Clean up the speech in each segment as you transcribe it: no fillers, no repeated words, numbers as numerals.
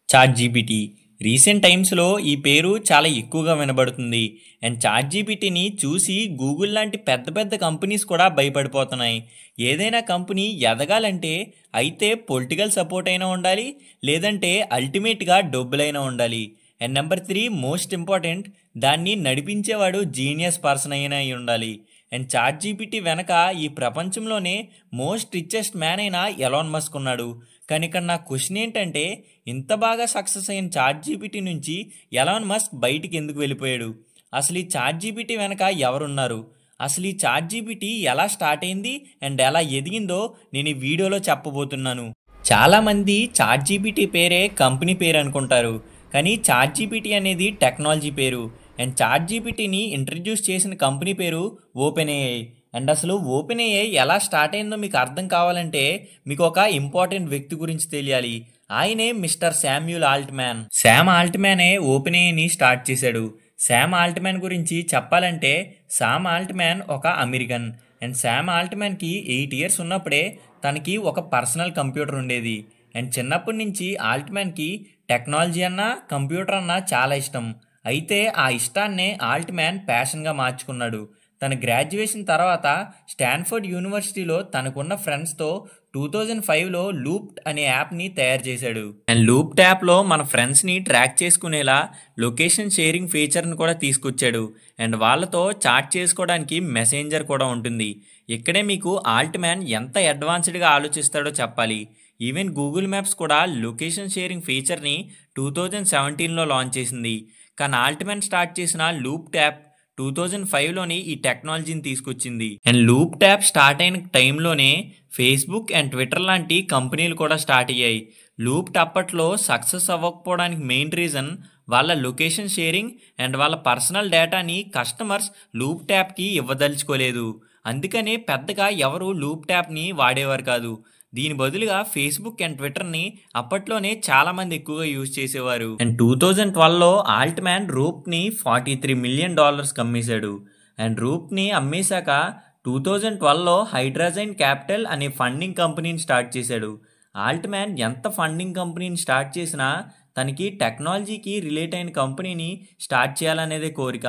ChatGPT recent టైమ్స్‌లో ఈ పేరు చాలా ఎక్కువగా వినబడుతుంది. అండ్ చాట్‌జీపీటీని చూసి గూగుల్ లాంటి పెద్ద పెద్ద కంపెనీస్ కూడా భయపడిపోతున్నాయి. ఏదైనా కంపెనీ ఎదగాలంటే అయితే పొలిటికల్ సపోర్ట్ అయినా ఉండాలి, లేదంటే అల్టిమేట్‌గా డబ్బులైనా ఉండాలి. అండ్ నెంబర్ 3 మోస్ట్ ఇంపార్టెంట్, దాన్ని నడిపించేవాడు జీనియస్ పర్సన్ అయినా అయి ఉండాలి. అండ్ చాట్‌జీపీటీ వెనక ఈ ప్రపంచంలోనే మోస్ట్ రిచెస్ట్ మ్యాన్ అయిన ఎలాన్ మస్క్ ఉన్నాడు. కానీ ఇక్కడ నా క్వశ్చన్ ఏంటంటే, ఇంత బాగా సక్సెస్ అయిన చాట్‌జీపీటీ నుంచి ఎలాన్ మస్క్ బయటికి ఎందుకు వెళ్ళిపోయాడు? అసలు ఈ చాట్‌జీపీటీ వెనక ఎవరున్నారు? అసలు ఈ చాట్‌జీపీటీ ఎలా స్టార్ట్ అయింది అండ్ ఎలా ఎదిగిందో నేను ఈ వీడియోలో చెప్పబోతున్నాను. చాలామంది చాట్‌జీపీటీ పేరే కంపెనీ పేరు అనుకుంటారు, కానీ చాట్‌జీపీటీ అనేది టెక్నాలజీ పేరు. అండ్ చాట్‌జీపీటీని ఇంట్రడ్యూస్ చేసిన కంపెనీ పేరు ఓపెన్ ఏఐ. అండ్ అసలు ఓపెన్ ఏఐ ఎలా స్టార్ట్ అయిందో మీకు అర్థం కావాలంటే మీకు ఒక ఇంపార్టెంట్ వ్యక్తి గురించి తెలియాలి. ఆయనే మిస్టర్ శామ్యూల్ ఆల్ట్‌మ్యాన్. శామ్ ఆల్ట్‌మ్యానే ఓపెన్ ఏఐని స్టార్ట్ చేశాడు. శామ్ ఆల్ట్‌మ్యాన్ గురించి చెప్పాలంటే శామ్ ఆల్ట్‌మ్యాన్ ఒక అమెరికన్. అండ్ శామ్ ఆల్ట్‌మ్యాన్కి 8 ఇయర్స్ ఉన్నప్పుడే తనకి ఒక పర్సనల్ కంప్యూటర్ ఉండేది. అండ్ చిన్నప్పటి నుంచి ఆల్ట్‌మ్యాన్కి టెక్నాలజీ అన్నా కంప్యూటర్ అన్నా చాలా ఇష్టం. అయితే ఆ ఇష్టాన్నే ఆల్ట్‌మ్యాన్ ప్యాషన్గా మార్చుకున్నాడు. తన గ్రాడ్యుయేషన్ తర్వాత స్టాన్ఫోర్డ్ యూనివర్సిటీలో తనకున్న ఫ్రెండ్స్తో 2005లో లూప్డ్ అనే యాప్ని తయారు చేశాడు. అండ్ లూప్డ్ యాప్లో మన ఫ్రెండ్స్ని ట్రాక్ చేసుకునేలా లొకేషన్ షేరింగ్ ఫీచర్ని కూడా తీసుకొచ్చాడు. అండ్ వాళ్ళతో చాట్ చేసుకోవడానికి మెసెంజర్ కూడా ఉంటుంది. ఇక్కడే మీకు ఆల్ట్‌మ్యాన్ ఎంత అడ్వాన్స్డ్గా ఆలోచిస్తాడో చెప్పాలి. ఈవెన్ గూగుల్ మ్యాప్స్ కూడా లొకేషన్ షేరింగ్ ఫీచర్ని 2017లో లాంచ్ చేసింది. కానీ ఆల్ట్‌మ్యాన్ స్టార్ట్ చేసిన లూప్డ్ యాప్ 2005లోని ఈ టెక్నాలజీని తీసుకొచ్చింది. అండ్ లూప్ ట్యాప్ స్టార్ట్ అయిన టైంలోనే ఫేస్బుక్ అండ్ ట్విట్టర్ లాంటి కంపెనీలు కూడా స్టార్ట్ అయ్యాయి. లూప్ అప్పట్లో సక్సెస్ అవ్వకపోవడానికి మెయిన్ రీజన్ వాళ్ళ లొకేషన్ షేరింగ్ అండ్ వాళ్ళ పర్సనల్ డేటాని కస్టమర్స్ లూప్ ట్యాప్కి ఇవ్వదలుచుకోలేదు. అందుకనే పెద్దగా ఎవరు లూప్ ట్యాప్ని వాడేవారు కాదు. దీని బదులుగా ఫేస్బుక్ అండ్ ట్విట్టర్ని అప్పట్లోనే చాలామంది ఎక్కువగా యూజ్ చేసేవారు. అండ్ 2012లో ఆల్ట్‌మ్యాన్ రూప్ని $43 మిలియన్ అమ్మేశాడు. అండ్ రూప్ని అమ్మేశాక 2012లో హైడ్రాజైన్ క్యాపిటల్ అనే ఫండింగ్ కంపెనీని స్టార్ట్ చేశాడు. ఆల్ట్‌మ్యాన్ ఎంత ఫండింగ్ కంపెనీని స్టార్ట్ చేసినా తనకి టెక్నాలజీకి రిలేట్ అయిన కంపెనీని స్టార్ట్ చేయాలనేదే కోరిక.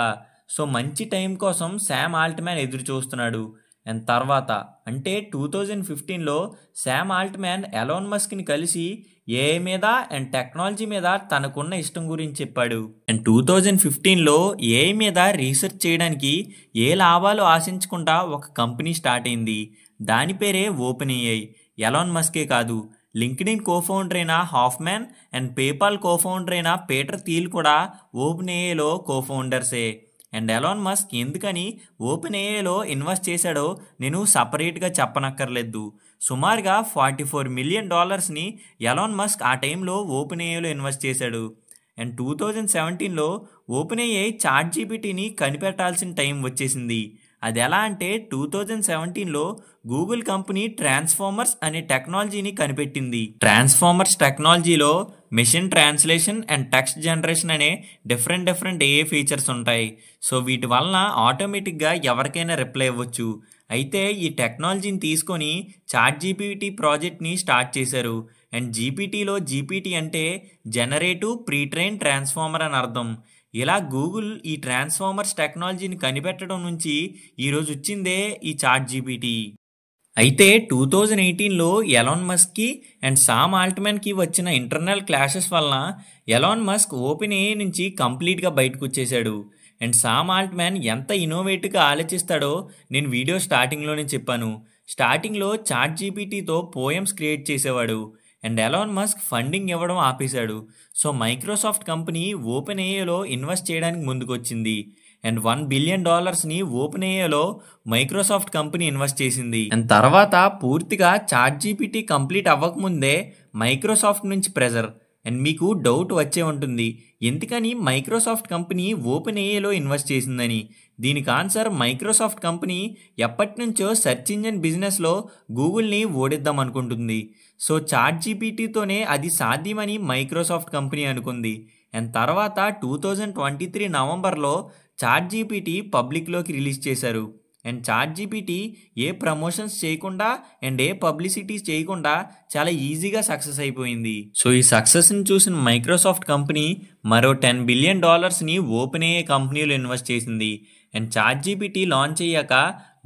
సో మంచి టైం కోసం శామ్ ఆల్ట్‌మ్యాన్ ఎదురు చూస్తున్నాడు. అండ్ తర్వాత అంటే 2015లో శామ్ ఆల్ట్‌మ్యాన్ ఎలాన్ మస్క్ని కలిసి ఏఐ మీద అండ్ టెక్నాలజీ మీద తనకున్న ఇష్టం గురించి చెప్పాడు. అండ్ 2015లో ఏఐ మీద రీసెర్చ్ చేయడానికి ఏ లాభాలు ఆశించకుండా ఒక కంపెనీ స్టార్ట్ అయింది. దాని పేరే ఓపెన్ ఏఐ. ఎలాన్ మస్కే కాదు, లింక్డ్ఇన్ కోఫౌండర్ అయిన హాఫ్మ్యాన్ అండ్ పేపాల్ కోఫౌండర్ అయిన పీటర్ థీల్ కూడా ఓపెన్ ఏఐలో కోఫౌండర్సే. అండ్ ఎలాన్ మస్క్ ఎందుకని ఓపెన్ ఏఐలో ఇన్వెస్ట్ చేశాడో నేను సపరేట్గా చెప్పనక్కర్లేదు. సుమారుగా $44 మిలియన్ ఎలాన్ మస్క్ ఆ టైంలో ఓపెన్ ఏఐలో ఇన్వెస్ట్ చేశాడు. అండ్ 2017లో ఓపెన్ ఏఐ చాట్‌జీపీటీని కనిపెట్టాల్సిన టైం వచ్చేసింది. అది ఎలా అంటే 2017లో గూగుల్ కంపెనీ ట్రాన్స్ఫార్మర్స్ అనే టెక్నాలజీని కనిపెట్టింది. ట్రాన్స్ఫార్మర్స్ టెక్నాలజీలో machine translation and text generation అనే డిఫరెంట్ ఏఏ ఫీచర్స్ ఉంటాయి. సో వీటి వలన ఆటోమేటిక్గా ఎవరికైనా రిప్లై ఇవ్వచ్చు. అయితే ఈ టెక్నాలజీని తీసుకొని చాట్‌జీపీటీ ప్రాజెక్ట్ని స్టార్ట్ చేశారు. అండ్ జీపీటీలో జీపీటీ అంటే జనరేటివ్ ప్రీ ట్రైన్ ట్రాన్స్ఫార్మర్ అని అర్థం. ఇలా గూగుల్ ఈ ట్రాన్స్ఫార్మర్స్ టెక్నాలజీని కనిపెట్టడం నుంచి ఈరోజు వచ్చిందే ఈ చాట్‌జీపీటీ. అయితే 2018లో ఎలాన్ మస్క్కి అండ్ సామ్ ఆల్ట్‌మ్యాన్కి వచ్చిన ఇంటర్నల్ క్లాషెస్ వలన ఎలాన్ మస్క్ ఓపెన్ ఏఐ నుంచి కంప్లీట్గా బయటకు వచ్చేశాడు. అండ్ సామ్ ఆల్ట్‌మ్యాన్ ఎంత ఇన్నోవేటివ్గా ఆలోచిస్తాడో నేను వీడియో స్టార్టింగ్లోనే చెప్పాను. స్టార్టింగ్లో చాట్‌జీపీటీతో పోయమ్స్ క్రియేట్ చేసేవాడు. అండ్ ఎలాన్ మస్క్ ఫండింగ్ ఇవ్వడం ఆపేశాడు. సో మైక్రోసాఫ్ట్ కంపెనీ ఓపెన్ ఏఐలో ఇన్వెస్ట్ చేయడానికి ముందుకొచ్చింది. అండ్ $1 బిలియన్ ఓపెన్ ఏఐలో మైక్రోసాఫ్ట్ కంపెనీ ఇన్వెస్ట్ చేసింది. అండ్ తర్వాత పూర్తిగా చాట్‌జీపీటీ కంప్లీట్ అవ్వకముందే మైక్రోసాఫ్ట్ నుంచి ప్రెజర్. అండ్ మీకు డౌట్ వచ్చే ఉంటుంది, ఎందుకని మైక్రోసాఫ్ట్ కంపెనీ ఓపెన్ ఏఐలో ఇన్వెస్ట్ చేసిందని. దీనికి ఆన్సర్ మైక్రోసాఫ్ట్ కంపెనీ ఎప్పటి నుంచో సెర్చ్ ఇంజిన్ బిజినెస్లో గూగుల్ని ఓడిద్దాం అనుకుంటుంది. సో చాట్‌జీపీటీతోనే అది సాధ్యమని మైక్రోసాఫ్ట్ కంపెనీ అనుకుంది. అండ్ తర్వాత 2023 నవంబర్లో చాట్‌జీపీటీ పబ్లిక్లోకి రిలీజ్ చేశారు. అండ్ చాట్ జీపీటీ ఏ ప్రమోషన్స్ చేయకుండా అండ్ ఏ పబ్లిసిటీస్ చేయకుండా చాలా ఈజీగా సక్సెస్ అయిపోయింది. సో ఈ సక్సెస్ని చూసిన మైక్రోసాఫ్ట్ కంపెనీ మరో $10 బిలియన్ ఓపెన్ ఏఐ కంపెనీలో ఇన్వెస్ట్ చేసింది. అండ్ చాట్ జీపీటీ లాంచ్ అయ్యాక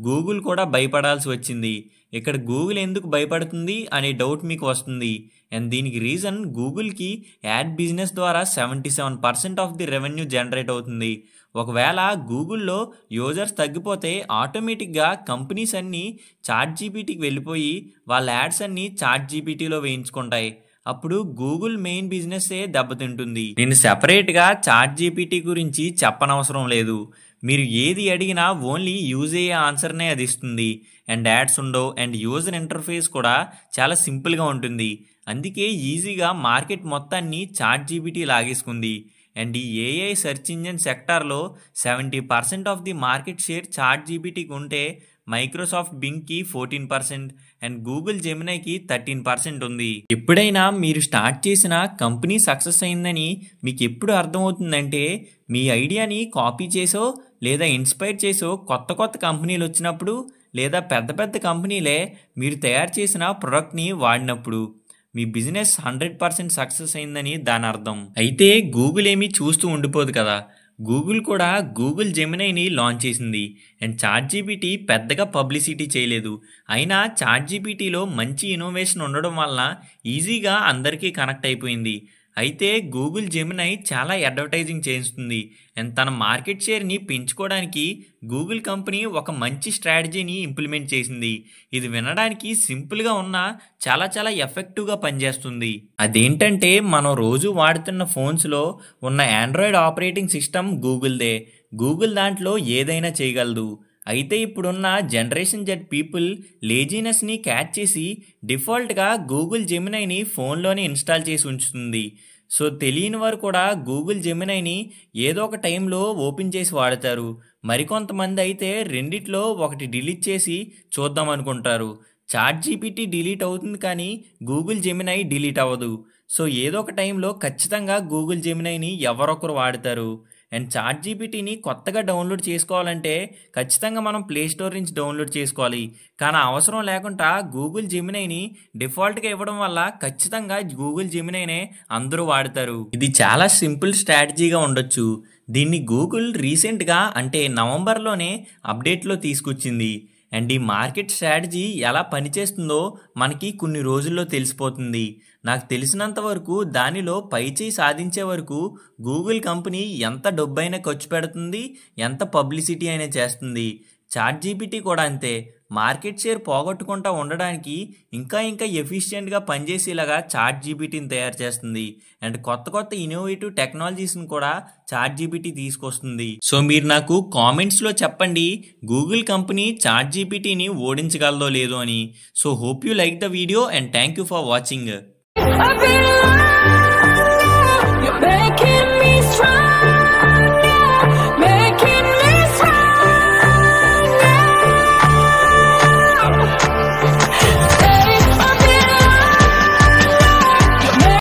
గూగుల్ కూడా భయపడాల్సి వచ్చింది. ఇక్కడ గూగుల్ ఎందుకు భయపడుతుంది అనే డౌట్ మీకు వస్తుంది. అండ్ దీనికి రీజన్ గూగుల్కి యాడ్ బిజినెస్ ద్వారా 77% ఆఫ్ ది రెవెన్యూ జనరేట్ అవుతుంది. ఒకవేళ గూగుల్లో యూజర్స్ తగ్గిపోతే ఆటోమేటిక్గా కంపెనీస్ అన్నీ చాట్ జీపీటీకి వెళ్ళిపోయి వాళ్ళ యాడ్స్ అన్నీ చాట్ జీపీటీలో వేయించుకుంటాయి. అప్పుడు గూగుల్ మెయిన్ బిజినెస్సే దెబ్బతింటుంది. నేను సెపరేట్గా చాట్ జీపీటీ గురించి చెప్పనవసరం లేదు. మీరు ఏది అడిగినా ఓన్లీ యూజ్ అయ్యే ఆన్సర్నే అది ఇస్తుంది. అండ్ యాడ్స్ ఉండవు. అండ్ యూజర్ ఇంటర్ఫేస్ కూడా చాలా సింపుల్గా ఉంటుంది. అందుకే ఈజీగా మార్కెట్ మొత్తాన్ని చాట్ జీపీటీ లాగేసుకుంది. అండ్ ఈ ఏఐ సెర్చ్ ఇంజిన్ సెక్టార్లో 70% of the market share chat జీపీటీకి ఉంటే మైక్రోసాఫ్ట్ బింగ్కి 14% అండ్ గూగుల్ జెమినైకి 13% ఉంది. ఎప్పుడైనా మీరు స్టార్ట్ చేసిన కంపెనీ సక్సెస్ అయిందని మీకు ఎప్పుడు అర్థమవుతుందంటే మీ ఐడియాని కాపీ చేసో లేదా ఇన్స్పైర్ చేసో కొత్త కంపెనీలు వచ్చినప్పుడు లేదా పెద్ద కంపెనీలే మీరు తయారు చేసిన ప్రొడక్ట్ని వాడినప్పుడు మీ బిజినెస్ 100% సక్సెస్ అయిందని దాని అర్థం. అయితే గూగుల్ ఏమీ చూస్తూ ఉండిపోదు కదా. గూగుల్ కూడా గూగుల్ జెమినైని లాంచ్ చేసింది. అండ్ చాట్ జీపీటీ పెద్దగా పబ్లిసిటీ చేయలేదు. అయినా చాట్ జీపీటీలో మంచి ఇన్నోవేషన్ ఉండడం వలన ఈజీగా అందరికీ కనెక్ట్ అయిపోయింది. అయితే గూగుల్ జెమినై చాలా అడ్వర్టైజింగ్ చేస్తుంది. అండ్ తన మార్కెట్ షేర్ని పెంచుకోవడానికి గూగుల్ కంపెనీ ఒక మంచి స్ట్రాటజీని ఇంప్లిమెంట్ చేసింది. ఇది వినడానికి సింపుల్గా ఉన్నా చాలా ఎఫెక్టివ్గా పనిచేస్తుంది. అదేంటంటే మనం రోజు వాడుతున్న ఫోన్స్లో ఉన్న ఆండ్రాయిడ్ ఆపరేటింగ్ సిస్టమ్ గూగుల్దే. గూగుల్ దాంట్లో ఏదైనా చేయగలదు. అయితే ఇప్పుడున్న జనరేషన్ జెడ్ పీపుల్ లేజీనెస్ని క్యాచ్ చేసి డిఫాల్ట్గా గూగుల్ జెమినైని ఫోన్లోనే ఇన్స్టాల్ చేసి ఉంచుతుంది. సో తెలియని వారు కూడా గూగుల్ జెమినైని ఏదో ఒక టైంలో ఓపెన్ చేసి వాడతారు. మరికొంతమంది అయితే రెండిట్లో ఒకటి డిలీట్ చేసి చూద్దాం అనుకుంటారు. చాట్ జీపీటీ డిలీట్ అవుతుంది కానీ గూగుల్ జెమినై డిలీట్ అవ్వదు. సో ఏదో ఒక టైంలో ఖచ్చితంగా గూగుల్ జెమినైని ఎవరొకరు వాడతారు. అండ్ చాట్ జీపీటీని కొత్తగా డౌన్లోడ్ చేసుకోవాలంటే ఖచ్చితంగా మనం ప్లే స్టోర్ నుంచి డౌన్లోడ్ చేసుకోవాలి. కానీ అవసరం లేకుండా గూగుల్ జెమినైని డిఫాల్ట్గా ఇవ్వడం వల్ల ఖచ్చితంగా గూగుల్ జెమినైనే అందరూ వాడతారు. ఇది చాలా సింపుల్ స్ట్రాటజీగా ఉండొచ్చు. దీన్ని గూగుల్ రీసెంట్గా అంటే నవంబర్లోనే అప్డేట్లో తీసుకొచ్చింది. అండ్ ఈ మార్కెట్ స్ట్రాటజీ ఎలా పనిచేస్తుందో మనకి కొన్ని రోజుల్లో తెలిసిపోతుంది. నాకు తెలిసినంత వరకు దానిలో పైచేయి సాధించే వరకు గూగుల్ కంపెనీ ఎంత డబ్బైనా ఖర్చు పెడుతుంది, ఎంత పబ్లిసిటీ అయినా చేస్తుంది. చాట్ జీపీటీ కూడా అంతే. మార్కెట్ షేర్ పోగొట్టుకుంటా ఉండడానికి ఇంకా ఎఫిషియెంట్గా పనిచేసేలాగా చాట్ జీపీటీని తయారు చేస్తుంది. అండ్ కొత్త ఇన్నోవేటివ్ టెక్నాలజీస్ని కూడా చాట్ జీపీటీ తీసుకొస్తుంది. సో మీరు నాకు కామెంట్స్లో చెప్పండి గూగుల్ కంపెనీ చాట్ జీపీటీని ఓడించగలదో లేదో అని. So hope you like the video and thank you for watching.